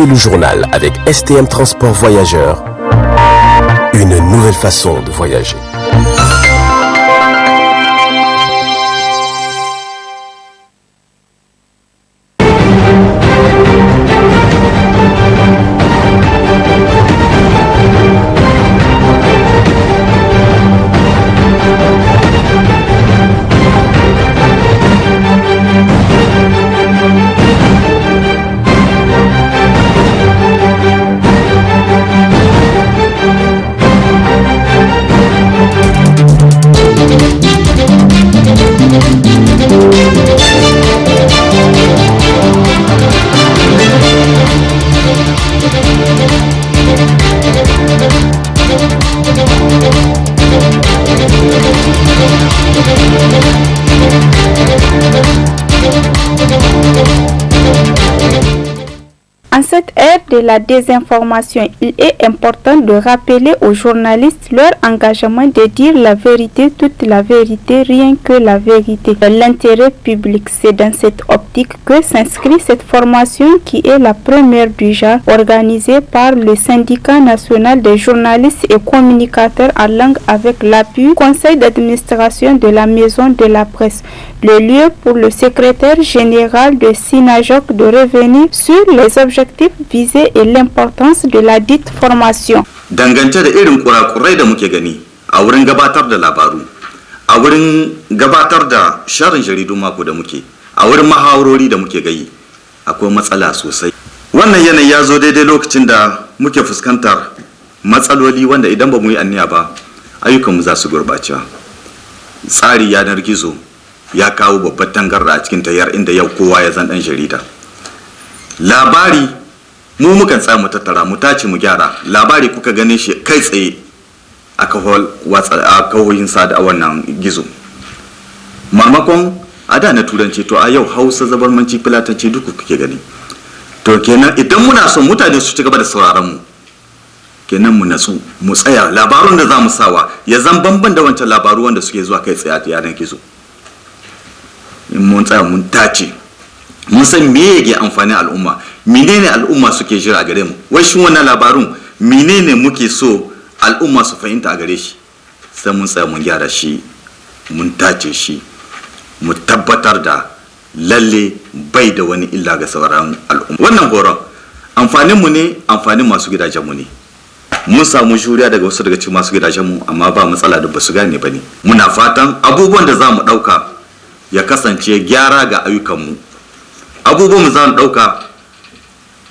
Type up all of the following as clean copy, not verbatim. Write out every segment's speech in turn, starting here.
le journal avec STM Transport Voyageurs. Une nouvelle façon de voyager. En cette ère de la désinformation, il est important de rappeler aux journalistes leur engagement de dire la vérité, toute la vérité, rien que la vérité. L'intérêt public, c'est dans cette optique que s'inscrit cette formation qui est la première du genre, organisée par le Syndicat national des journalistes et communicateurs en langue avec l'appui du Conseil d'administration de la Maison de la Presse. Le lieu pour le secrétaire général de SINAJOC de revenir sur les objectifs visés et l'importance de la dite formation. Dangance da irin kurakurai da muke gani a wurin gabatar da labaru, a wurin gabatar da sharin jaridu mako da muke, a wurin mahawarori da muke gayi, akwai matsala sosai. Wannan yanayi ya zo daidai lokacin da muke fuskantar matsaloli wanda idan ba mu yi anniya ba, ayyukanmu za su gurɓacewa. Tsari yanar gizo ya kawo babbar tangarda a cikin tayar inda yau kowa ya zan dan jarida. Labari mu mukan tsaya mu tattara mu tace mu gyara. Labari kuka gane shi kai tsaye a kawoyin sada wannan gizo. Marmakon a da na turanci to a yau Hausa, zabarmanci, filatanci duk kuke gani. To kenan idan muna son mutane su ci gaba da sauraron mu, kenan mu natsu mu tsaya labarun da za mu sawa ya zan banban da wancan labaru wanda suke zuwa kai tsaye a yanar gizo. In mun tsaya mun tace mun san me yake amfani al'umma, menene al'umma suke jira gare mu, wai shin wannan labarun menene muke so al'umma su fahimta a gare shi, sai mun tsaya mun gyara shi, mun tace shi, mu tabbatar da lalle bai da wani illa ga sauran al'umma. Wannan horon amfanin mu ne, amfanin masu gidajen mu ne. Mun samu juriya daga wasu daga cikin masu gidajen mu, amma ba matsala da basu gane bane. Muna fatan abubuwan da za mu dauka ya kasance gyara ga ayyukanmu. Abubuwan mu za mu dauka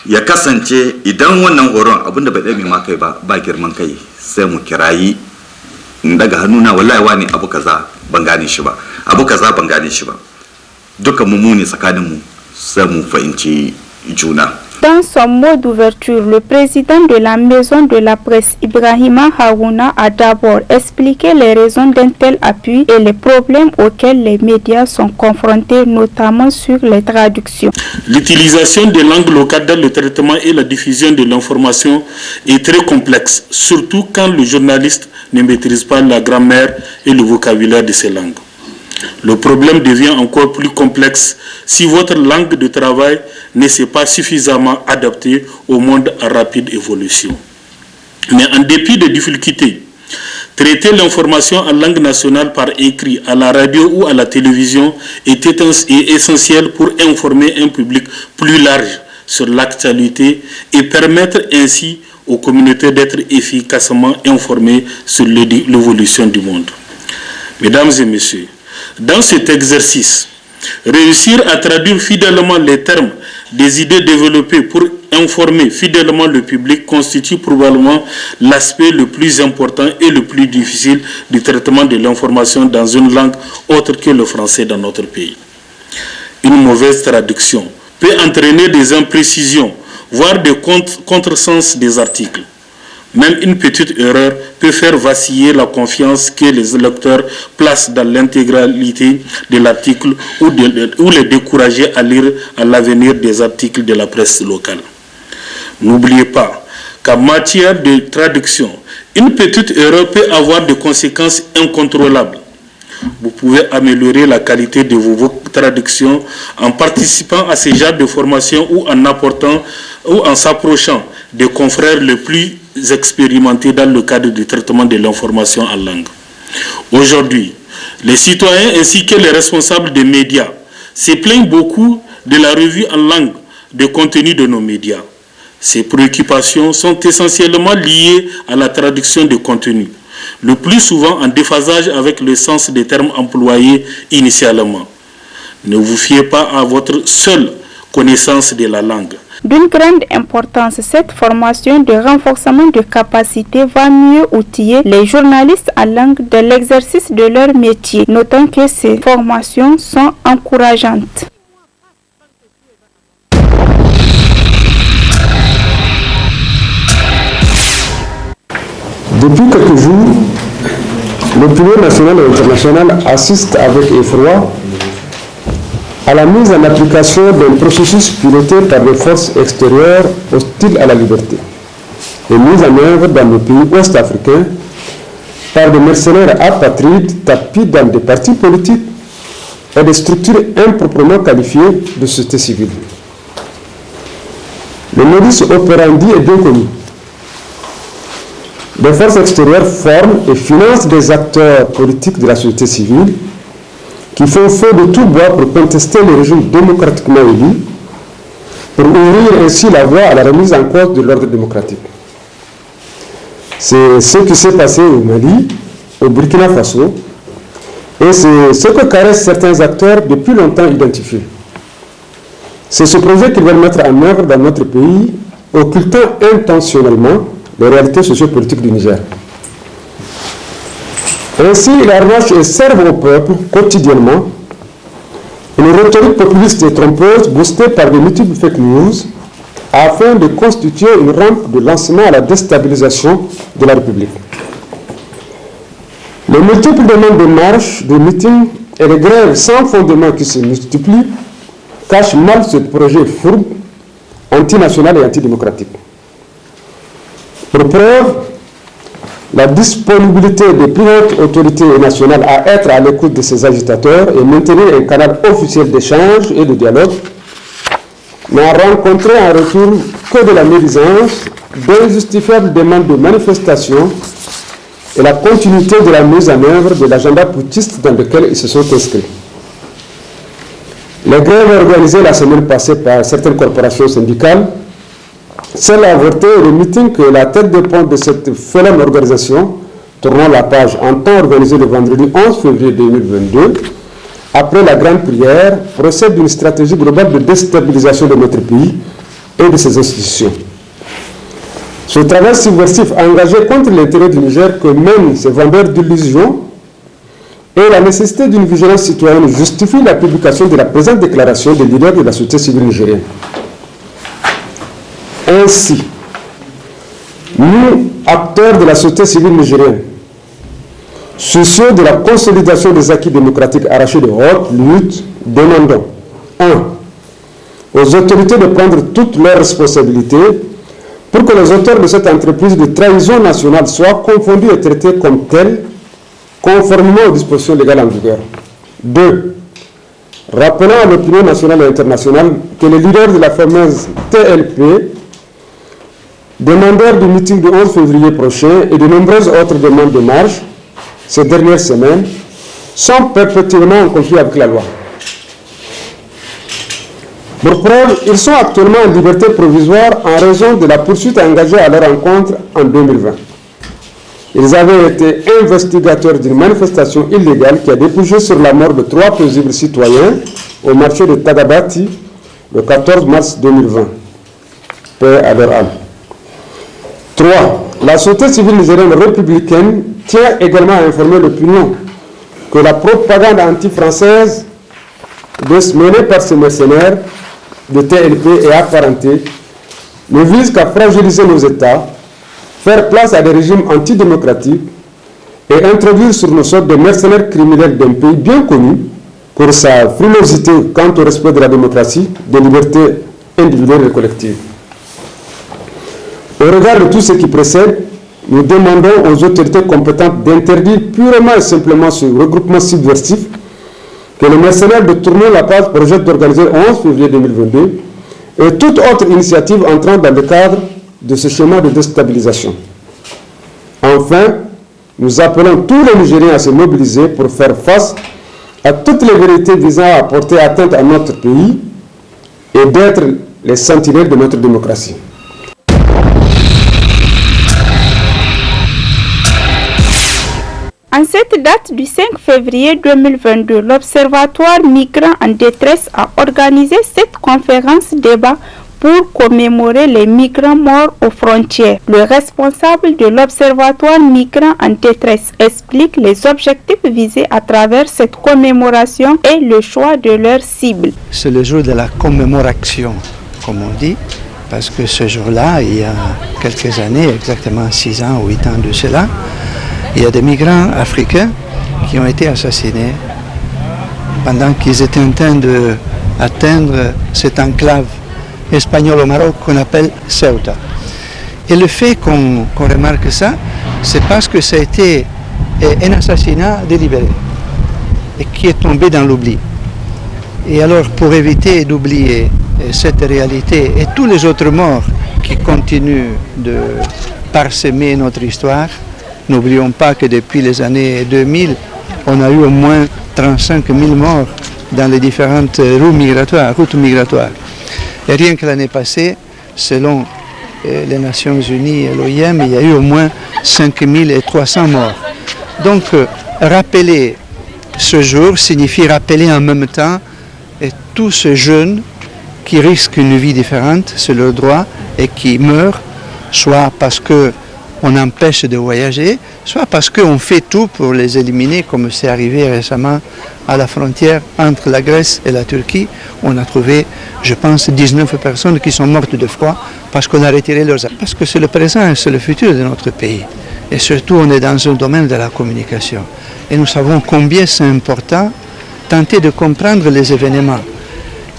ya kasance idan wannan horon abinda bai dai ma kai ba girman kai, sai mu kirayi in daga hannuna wallahi wani abu kaza ban gane shi ba, abu kaza ban gane shi ba. Duka mu ne tsakanin mu sai mu fahimci juna. Dans son mot d'ouverture, le président de la Maison de la Presse, Ibrahima Harouna, a d'abord expliqué les raisons d'un tel appui et les problèmes auxquels les médias sont confrontés, notamment sur les traductions. L'utilisation des langues locales dans le traitement et la diffusion de l'information est très complexe, surtout quand le journaliste ne maîtrise pas la grammaire et le vocabulaire de ces langues. Le problème devient encore plus complexe si votre langue de travail ne s'est pas suffisamment adaptée au monde en rapide évolution. Mais en dépit des difficultés, traiter l'information en langue nationale par écrit, à la radio ou à la télévision est essentiel pour informer un public plus large sur l'actualité et permettre ainsi aux communautés d'être efficacement informées sur l'évolution du monde. Mesdames et messieurs, dans cet exercice, réussir à traduire fidèlement les termes des idées développées pour informer fidèlement le public constitue probablement l'aspect le plus important et le plus difficile du traitement de l'information dans une langue autre que le français dans notre pays. Une mauvaise traduction peut entraîner des imprécisions, voire des contresens des articles. Même une petite erreur peut faire vaciller la confiance que les lecteurs placent dans l'intégralité de l'article ou les décourager à lire à l'avenir des articles de la presse locale. N'oubliez pas qu'en matière de traduction, une petite erreur peut avoir des conséquences incontrôlables. Vous pouvez améliorer la qualité de vos traduction en participant à ces genres de formation ou en apportant ou en s'approchant des confrères les plus expérimentés dans le cadre du traitement de l'information en langue. Aujourd'hui, les citoyens ainsi que les responsables des médias se plaignent beaucoup de la revue en langue de contenu de nos médias. Ces préoccupations sont essentiellement liées à la traduction de contenu, le plus souvent en déphasage avec le sens des termes employés initialement. Ne vous fiez pas à votre seule connaissance de la langue. D'une grande importance, cette formation de renforcement de capacité va mieux outiller les journalistes en langue de l'exercice de leur métier. Notons que ces formations sont encourageantes. Depuis quelques jours, l'opinion nationale et internationale assiste avec effroi à la mise en application d'un processus piloté par des forces extérieures hostiles à la liberté et mis en œuvre dans le pays ouest-africain par des mercenaires apatrides tapis dans des partis politiques et des structures improprement qualifiées de société civile. Le modus operandi est bien connu. Les forces extérieures forment et financent des acteurs politiques de la société civile qui font feu de tout bois pour contester le régime démocratiquement élu, pour ouvrir ainsi la voie à la remise en cause de l'ordre démocratique. C'est ce qui s'est passé au Mali, au Burkina Faso, et c'est ce que caressent certains acteurs depuis longtemps identifiés. C'est ce projet qu'ils veulent mettre en œuvre dans notre pays, occultant intentionnellement les réalités sociopolitiques du Niger. Ainsi, ils arrachent et servent au peuple quotidiennement une rhétorique populiste et trompeuse boostée par de multiples fake news afin de constituer une rampe de lancement à la déstabilisation de la République. Les multiples demandes de marches, de meetings et de grèves sans fondement qui se multiplient cachent mal ce projet fourbe, antinational et antidémocratique. Pour preuve, la disponibilité des plus hautes autorités nationales à être à l'écoute de ces agitateurs et maintenir un canal officiel d'échange et de dialogue n'a rencontré en retour que de la médisance, d'injustifiables demandes de manifestation et la continuité de la mise en œuvre de l'agenda putschiste dans lequel ils se sont inscrits. Les grèves organisées la semaine passée par certaines corporations syndicales, celles avortées et le meeting que la tête de pont de cette félène organisation, tournant la page en temps organisé le vendredi 11 février 2022, après la grande prière, procède d'une stratégie globale de déstabilisation de notre pays et de ses institutions. Ce travail subversif engagé contre l'intérêt du Niger que mènent ces vendeurs d'illusions et la nécessité d'une vigilance citoyenne justifie la publication de la présente déclaration des leaders de la société civile nigérienne. Ainsi, nous, acteurs de la société civile nigérienne, soucieux de la consolidation des acquis démocratiques arrachés de haute lutte, demandons 1. Aux autorités de prendre toutes leurs responsabilités pour que les auteurs de cette entreprise de trahison nationale soient confondus et traités comme tels, conformément aux dispositions légales en vigueur. 2. Rappelant à l'opinion nationale et internationale que les leaders de la fameuse TLP, demandeurs du meeting du 11 février prochain et de nombreuses autres demandes de marche ces dernières semaines, sont perpétuellement en conflit avec la loi. Pour preuve, ils sont actuellement en liberté provisoire en raison de la poursuite engagée à leur encontre en 2020. Ils avaient été investigateurs d'une manifestation illégale qui a débouché sur la mort de 3 paisibles citoyens au marché de Tadabati le 14 mars 2020. Paix à leur âme. 3. La société civile nigérienne républicaine tient également à informer l'opinion que la propagande anti-française menée par ces mercenaires de TLP et apparentés ne vise qu'à fragiliser nos États, faire place à des régimes antidémocratiques et introduire sur nos sols des mercenaires criminels d'un pays bien connu pour sa frilosité quant au respect de la démocratie, des libertés individuelles et collectives. Au regard de tout ce qui précède, nous demandons aux autorités compétentes d'interdire purement et simplement ce regroupement subversif que les mercenaires de Tourner la page projettent d'organiser le 11 février 2022 et toute autre initiative entrant dans le cadre de ce schéma de déstabilisation. Enfin, nous appelons tous les Nigériens à se mobiliser pour faire face à toutes les vérités visant à porter atteinte à notre pays et d'être les sentinelles de notre démocratie. En cette date du 5 février 2022, l'Observatoire Migrants en détresse a organisé cette conférence-débat pour commémorer les migrants morts aux frontières. Le responsable de l'Observatoire Migrants en détresse explique les objectifs visés à travers cette commémoration et le choix de leur cible. C'est le jour de la commémoration, comme on dit, parce que ce jour-là, il y a quelques années, exactement 6 ans ou 8 ans de cela, il y a des migrants africains qui ont été assassinés pendant qu'ils étaient en train d'atteindre cette enclave espagnole au Maroc qu'on appelle Ceuta. Et le fait qu'on remarque ça, c'est parce que ça a été un assassinat délibéré et qui est tombé dans l'oubli. Et alors, pour éviter d'oublier cette réalité et tous les autres morts qui continuent de parsemer notre histoire, n'oublions pas que depuis les années 2000, on a eu au moins 35 000 morts dans les différentes routes migratoires. Et rien que l'année passée, selon les Nations Unies et l'OIM, il y a eu au moins 5 300 morts. Donc, rappeler ce jour signifie rappeler en même temps tous ces jeunes qui risquent une vie différente, c'est leur droit, et qui meurent, soit parce qu'on empêche de voyager, soit parce qu'on fait tout pour les éliminer, comme c'est arrivé récemment à la frontière entre la Grèce et la Turquie. On a trouvé, je pense, 19 personnes qui sont mortes de froid parce qu'on a retiré leurs armes. Parce que c'est le présent et c'est le futur de notre pays. Et surtout, on est dans un domaine de la communication. Et nous savons combien c'est important tenter de comprendre les événements.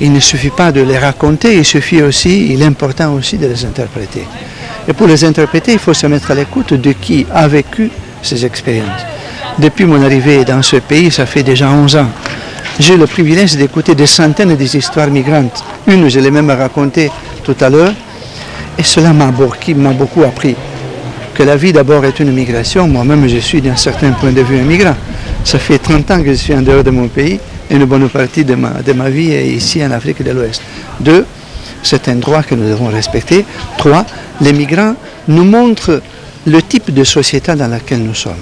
Il ne suffit pas de les raconter, il est important aussi de les interpréter. Et pour les interpréter, il faut se mettre à l'écoute de qui a vécu ces expériences. Depuis mon arrivée dans ce pays, ça fait déjà 11 ans, j'ai eu le privilège d'écouter des centaines d'histoires migrantes. Une, je l'ai même racontée tout à l'heure, et cela m'a beaucoup appris. Que la vie d'abord est une migration, moi-même je suis d'un certain point de vue un migrant. Ça fait 30 ans que je suis en dehors de mon pays, et une bonne partie de ma vie est ici en Afrique de l'Ouest. 2, c'est un droit que nous devons respecter. 3, les migrants nous montrent le type de société dans laquelle nous sommes.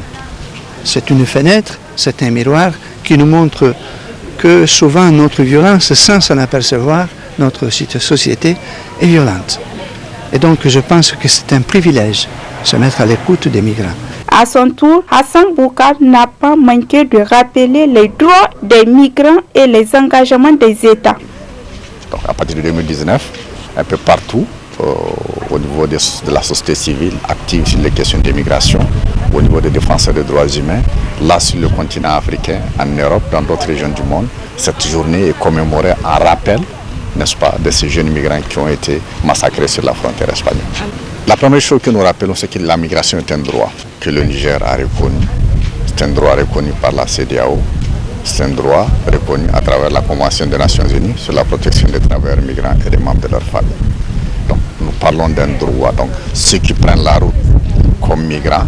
C'est une fenêtre, c'est un miroir qui nous montre que souvent notre violence, sans s'en apercevoir, notre société est violente. Et donc je pense que c'est un privilège de se mettre à l'écoute des migrants. À son tour, Hassan Boukar n'a pas manqué de rappeler les droits des migrants et les engagements des États. Donc à partir de 2019, un peu partout, au niveau de la société civile active sur les questions d'immigration, au niveau des défenseurs des droits humains, là sur le continent africain, en Europe, dans d'autres régions du monde, cette journée est commémorée en rappel, n'est-ce pas, de ces jeunes migrants qui ont été massacrés sur la frontière espagnole. La première chose que nous rappelons, c'est que la migration est un droit que le Niger a reconnu. C'est un droit reconnu par la CEDEAO. C'est un droit reconnu à travers la Convention des Nations Unies sur la protection des travailleurs migrants et des membres de leur famille. Donc nous parlons d'un droit. Donc ceux qui prennent la route comme migrants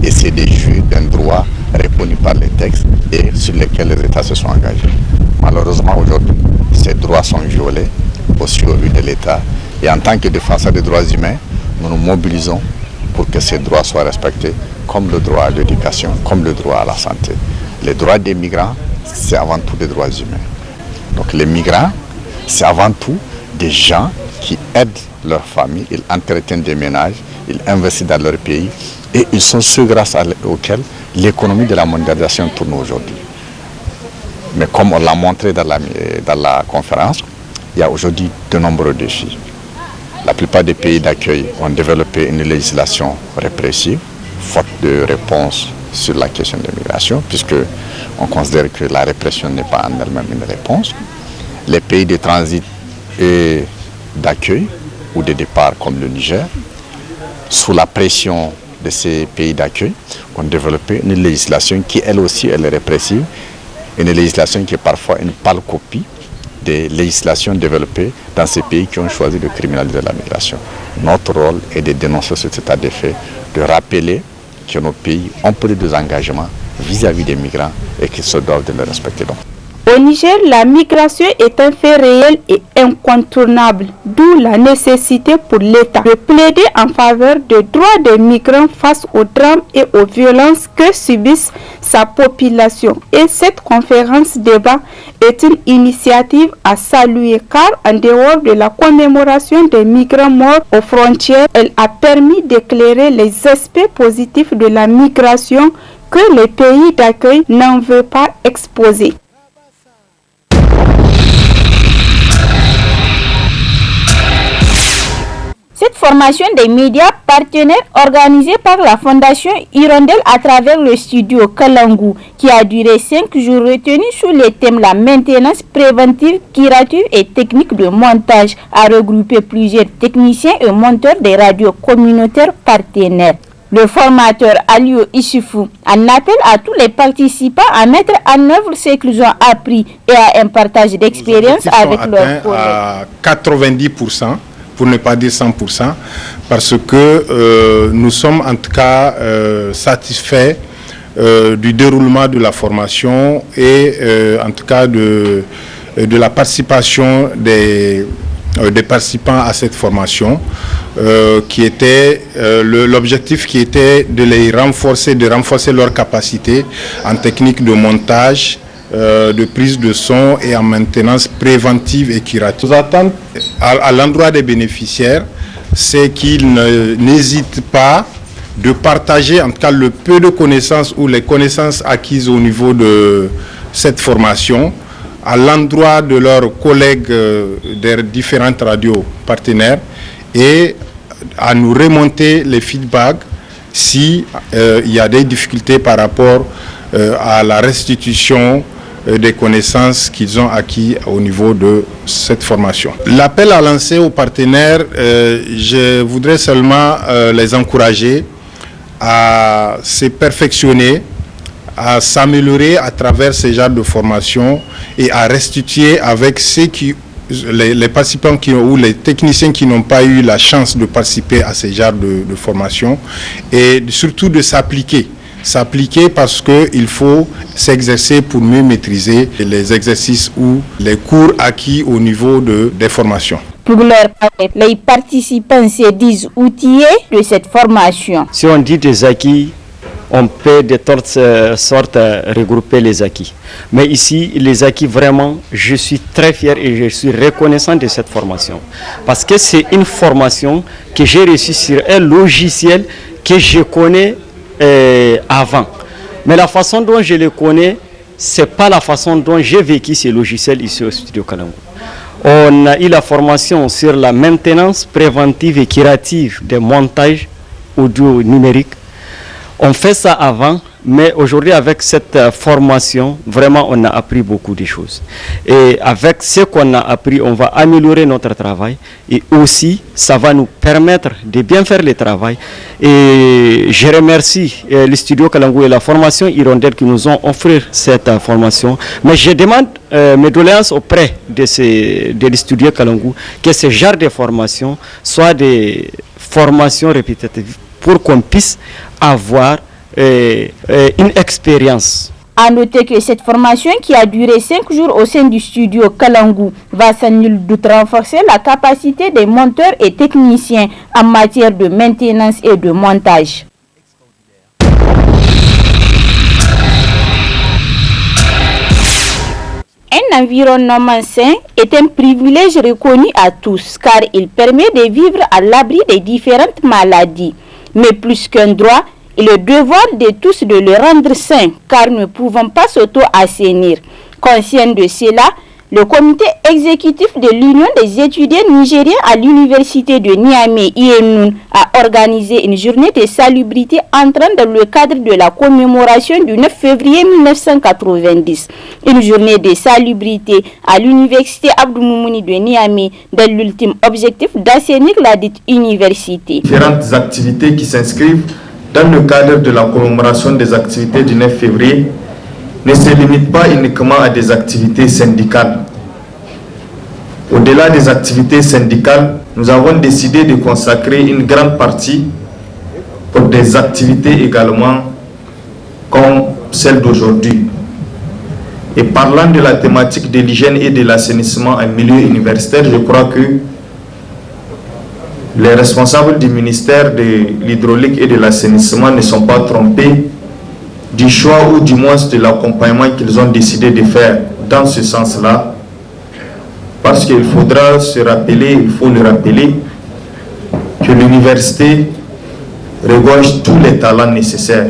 essaient de jouir d'un droit reconnu par les textes et sur lesquels les États se sont engagés. Malheureusement aujourd'hui, ces droits sont violés aussi au vu de l'État. Et en tant que défenseurs des droits humains, nous nous mobilisons pour que ces droits soient respectés, comme le droit à l'éducation, comme le droit à la santé. Les droits des migrants, c'est avant tout des droits humains. Donc les migrants, c'est avant tout des gens qui aident leurs familles, ils entretiennent des ménages, ils investissent dans leur pays et ils sont ceux grâce auxquels l'économie de la mondialisation tourne aujourd'hui. Mais comme on l'a montré dans la conférence, il y a aujourd'hui de nombreux défis. La plupart des pays d'accueil ont développé une législation répressive, faute de réponse sur la question de l'immigration, puisqu'on considère que la répression n'est pas en elle-même une réponse. Les pays de transit et d'accueil ou de départ comme le Niger, sous la pression de ces pays d'accueil, ont développé une législation qui elle aussi elle est répressive une législation qui est parfois une pâle copie des législations développées dans ces pays qui ont choisi de criminaliser la migration. Notre rôle est de dénoncer cet état de fait, de rappeler que nos pays ont pris des engagements vis-à-vis des migrants et qu'ils se doivent de les respecter. Au Niger, la migration est un fait réel et incontournable, d'où la nécessité pour l'État de plaider en faveur des droits des migrants face aux drames et aux violences que subissent sa population. Et cette conférence débat est une initiative à saluer car en dehors de la commémoration des migrants morts aux frontières, elle a permis d'éclairer les aspects positifs de la migration que les pays d'accueil n'en veulent pas exposer. Cette formation des médias partenaires organisée par la Fondation Hirondelle à travers le studio Kalangu qui a duré 5 jours retenu sous le thème la maintenance préventive, curative et technique de montage a regroupé plusieurs techniciens et monteurs des radios communautaires partenaires. Le formateur Aliou Issoufou en appelle à tous les participants à mettre en œuvre ce qu'ils ont appris et à un partage d'expérience avec leurs collègues. À 90%. Pour ne pas dire 100%, parce que nous sommes en tout cas satisfaits du déroulement de la formation et en tout cas de la participation des participants à cette formation, qui était l'objectif qui était de les renforcer, de renforcer leurs capacités en technique de montage, de prise de son et en maintenance préventive et curative. Nos attentes à l'endroit des bénéficiaires, c'est qu'ils n'hésitent pas de partager en tout cas le peu de connaissances ou les connaissances acquises au niveau de cette formation à l'endroit de leurs collègues des différentes radios partenaires et à nous remonter les feedbacks si il y a des difficultés par rapport à la restitution des connaissances qu'ils ont acquis au niveau de cette formation. L'appel à lancer aux partenaires, je voudrais seulement les encourager à se perfectionner, à s'améliorer à travers ces genres de formation et à restituer avec les participants ou les techniciens qui n'ont pas eu la chance de participer à ces genres de formation et surtout de s'appliquer parce qu'il faut s'exercer pour mieux maîtriser les exercices ou les cours acquis au niveau des formations. Pour leur part, les participants se disent outillés de cette formation. Si on dit des acquis, on peut de toutes sortes regrouper les acquis. Mais ici, les acquis, vraiment, je suis très fier et je suis reconnaissant de cette formation. Parce que c'est une formation que j'ai reçue sur un logiciel que je connais avant. Mais la façon dont je le connais, ce n'est pas la façon dont j'ai vécu ces logiciels ici au studio Kalangu. On a eu la formation sur la maintenance préventive et curative des montages audio numériques. On fait ça avant, mais aujourd'hui avec cette formation, vraiment on a appris beaucoup de choses. Et avec ce qu'on a appris, on va améliorer notre travail et aussi ça va nous permettre de bien faire le travail. Et je remercie le studio Kalangu et la formation Hirondelle qui nous ont offert cette formation. Mais je demande mes doléances auprès de studio Kalangu que ce genre de formation soit des formations répétitives pour qu'on puisse avoir une expérience. À noter que cette formation qui a duré 5 jours au sein du studio Kalangu va sans nul doute renforcer la capacité des monteurs et techniciens en matière de maintenance et de montage. Un environnement sain est un privilège reconnu à tous car il permet de vivre à l'abri des différentes maladies. Mais plus qu'un droit, il est le devoir de tous de le rendre sain car nous ne pouvons pas s'auto-assainir. Conscient de cela, le comité exécutif de l'Union des étudiants nigériens à l'université de Niamey, IENUN, a organisé une journée de salubrité entrant dans le cadre de la commémoration du 9 février 1990. Une journée de salubrité à l'université Abdou Moumouni de Niamey dans l'ultime objectif d'assainir la dite université. Différentes activités qui s'inscrivent dans le cadre de la commémoration des activités du 9 février ne se limite pas uniquement à des activités syndicales. Au-delà des activités syndicales, nous avons décidé de consacrer une grande partie pour des activités également comme celle d'aujourd'hui. Et parlant de la thématique de l'hygiène et de l'assainissement en milieu universitaire, je crois que les responsables du ministère de l'hydraulique et de l'assainissement ne sont pas trompés du choix ou du moins de l'accompagnement qu'ils ont décidé de faire dans ce sens-là, parce qu'il faudra se rappeler, il faut le rappeler, que l'université regorge tous les talents nécessaires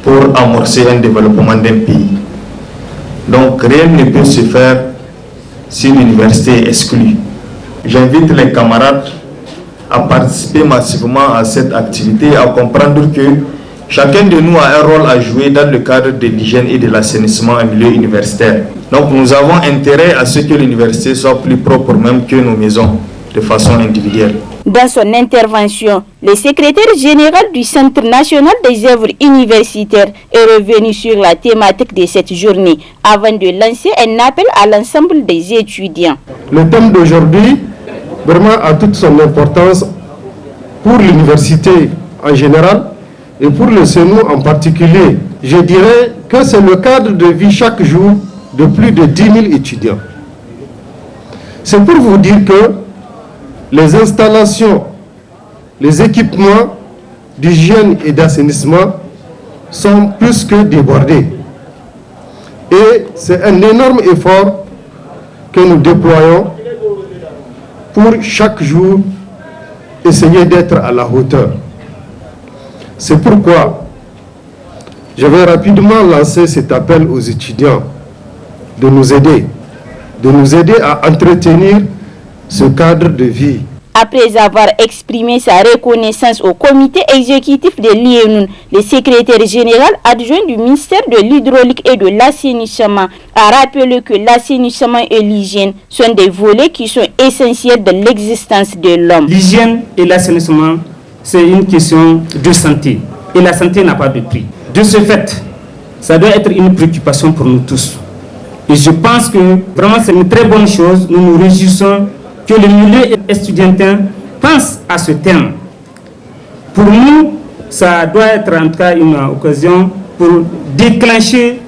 pour amorcer un développement d'un pays. Donc rien ne peut se faire si l'université est exclue. J'invite les camarades à participer massivement à cette activité et à comprendre que chacun de nous a un rôle à jouer dans le cadre de l'hygiène et de l'assainissement en milieu universitaire. Donc nous avons intérêt à ce que l'université soit plus propre même que nos maisons, de façon individuelle. Dans son intervention, le secrétaire général du Centre national des œuvres universitaires est revenu sur la thématique de cette journée avant de lancer un appel à l'ensemble des étudiants. Le thème d'aujourd'hui vraiment a toute son importance pour l'université en général et pour le CENU en particulier. Je dirais que c'est le cadre de vie chaque jour de plus de 10 000 étudiants. C'est pour vous dire que les installations, les équipements d'hygiène et d'assainissement sont plus que débordés. Et c'est un énorme effort que nous déployons pour chaque jour essayer d'être à la hauteur. C'est pourquoi je vais rapidement lancer cet appel aux étudiants de nous aider à entretenir ce cadre de vie. Après avoir exprimé sa reconnaissance au comité exécutif de l'IENUN, le secrétaire général adjoint du ministère de l'hydraulique et de l'assainissement a rappelé que l'assainissement et l'hygiène sont des volets qui sont essentiels de l'existence de l'homme. L'hygiène et l'assainissement, c'est une question de santé. Et la santé n'a pas de prix. De ce fait, ça doit être une préoccupation pour nous tous. Et je pense que vraiment c'est une très bonne chose. Nous nous réjouissons que le milieu estudiantin pense à ce thème. Pour nous, ça doit être en tout cas une occasion pour déclencher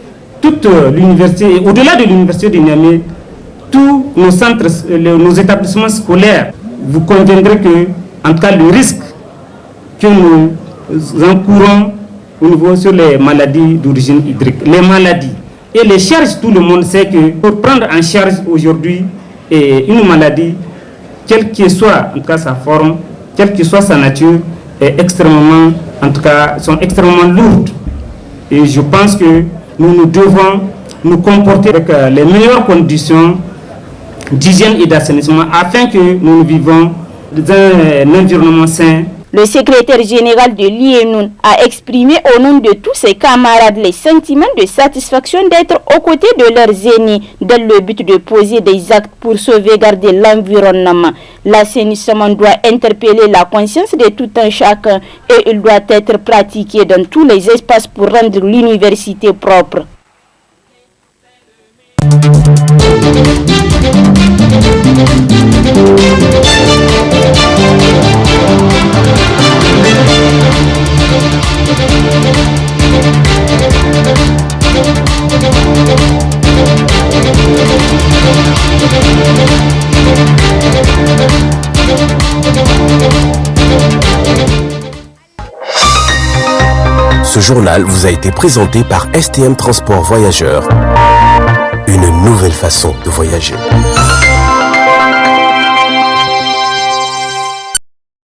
toute l'université, et au-delà de l'université de Niamey, tous nos centres, nos établissements scolaires. Vous conviendrez que, en tout cas, le risque que nous encourons au niveau sur les maladies d'origine hydrique, les maladies et les charges, tout le monde sait que pour prendre en charge aujourd'hui une maladie, quelle que soit en tout cas sa forme, quelle que soit sa nature, est extrêmement, en tout cas, sont extrêmement lourdes. Et je pense que nous devons nous comporter avec les meilleures conditions d'hygiène et d'assainissement afin que nous vivons dans un environnement sain. Le secrétaire général de l'IENUN a exprimé au nom de tous ses camarades les sentiments de satisfaction d'être aux côtés de leurs aînés dans le but de poser des actes pour sauvegarder l'environnement. L'assainissement doit interpeller la conscience de tout un chacun et il doit être pratiqué dans tous les espaces pour rendre l'université propre. Ce journal vous a été présenté par STM Transport Voyageurs. Une nouvelle façon de voyager.